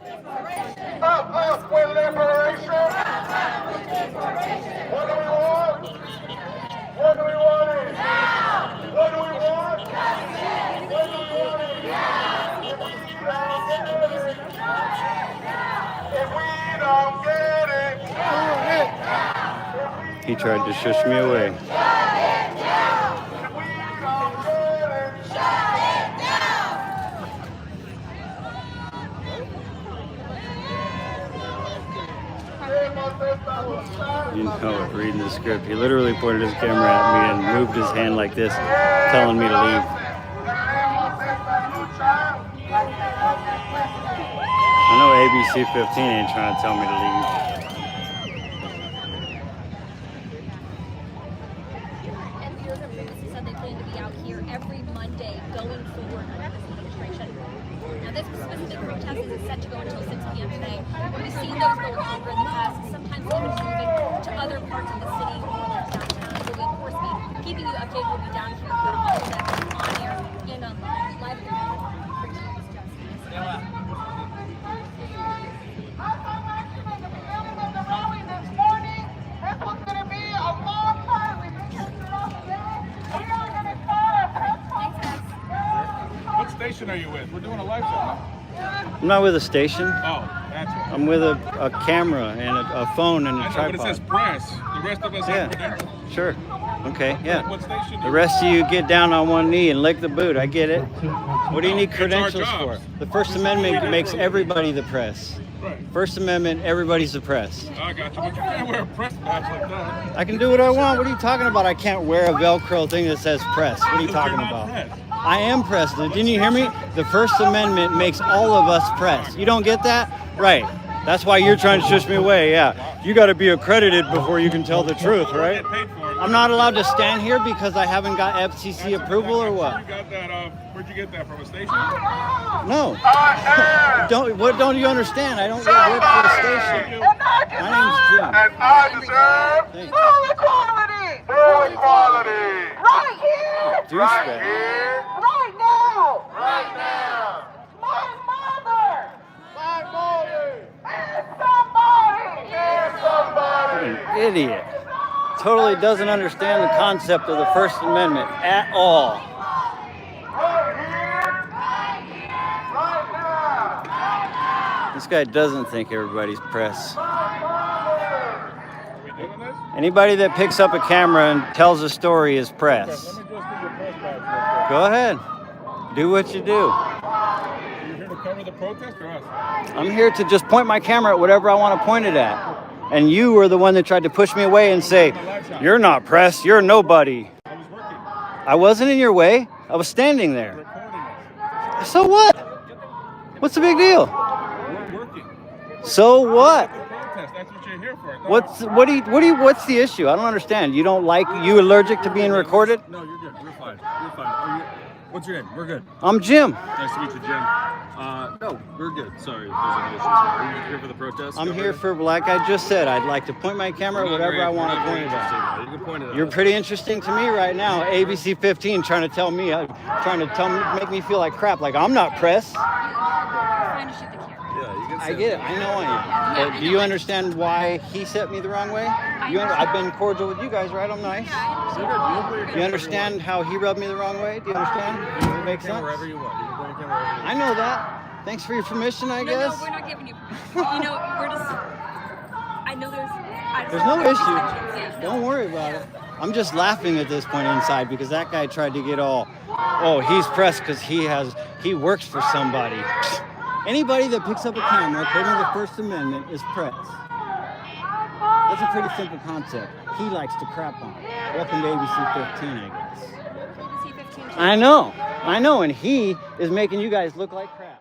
Up with liberation. What do we want? What do we want? What do we want? What do we want? If we don't get it, He tried to shush me away. You know it, reading the script. He literally pointed his camera at me and moved his hand like this, telling me to leave. I know Abc15 ain't trying to tell me to leave. And viewers and previously said they plan to be out here every Monday going forward with this administration. Now, this specific protest is set to go until 6 p.m. today. We've seen those go longer in the past, sometimes even moving to other parts of the city or downtown. So we'll, of course, be keeping you updated. We'll be down here for all of that on air and online, live at the What station are you with? We're doing a live show. I'm not with a station. Oh, that's it. I'm with a camera and a phone and a I know, tripod. but it says press. The rest of us have credentials. Sure. Okay, yeah. What station? The rest of you get down on one knee and lick the boot. I get it. What do you need It's our credentials for? jobs. The First Amendment makes everybody the press. Right. First Amendment, everybody's the press. I got you, but you can't wear a press badge like that. I can do what I want. What are you talking about? I can't wear a Velcro thing that says press. What are you talking about? I am press. Didn't you hear me? The First Amendment makes all of us press. You don't get that? Right. That's why you're trying to shush me away, yeah. You got to be accredited before you can tell the truth, right? I'm not allowed to stand here because I haven't got FCC approval or what? Where'd you get that from? A station? No. What don't you understand? I don't work for the station. My name's Jim. And I deserve Full equality! full equality. Right here! Douchebag. Right now! Right now. My mother! My mother. And somebody! Here's somebody. An idiot. Totally doesn't understand the concept of the First Amendment at all. Right here. Right now. This guy doesn't think everybody's press. Are we doing this? Anybody that picks up a camera and tells a story is press. Let me just get your press badge. Go ahead. Do what you do. Are you here to cover the protest or us? I'm here to just point my camera at whatever I want to point it at. And you were the one that tried to push me away and say, you're not press, you're nobody. I was working. I wasn't in your way. I was standing there. Recording us. So what? What's the big deal? We're working. So what? The protest. That's what you're here for. What's the issue? I don't understand. You don't like, you allergic to being recorded? No, you're good. You're fine. You're fine. What's your name? We're good. I'm Jim. Nice to meet you, Jim. No, we're good. Sorry if there's any issues here. Are you here for the protest? I'm here for, like I just said, I'd like to point my camera at whatever I want to point it at. You can point it at. You're pretty interesting to me right now. ABC15 trying to tell me, make me feel like crap. Like I'm not press. trying to shoot the camera. Yeah, you can I get it. I know I am. But do you understand why he set me the wrong way? I've been cordial with you guys, right? I'm nice. Do you understand how he rubbed me the wrong way? Do you understand? Does it make sense? Wherever you want. You can point your camera wherever you want. I know that. Thanks for your permission, I guess. No, we're not giving you permission. You know, we're just. I know There's no issue. Don't worry about it. I'm just laughing at this point inside because that guy tried to get all, oh, he's pressed because he works for somebody. Anybody that picks up a camera, according to the First Amendment, is press. That's a pretty simple concept. He likes to crap on it. Welcome to ABC15, I guess. I know, and he is making you guys look like crap.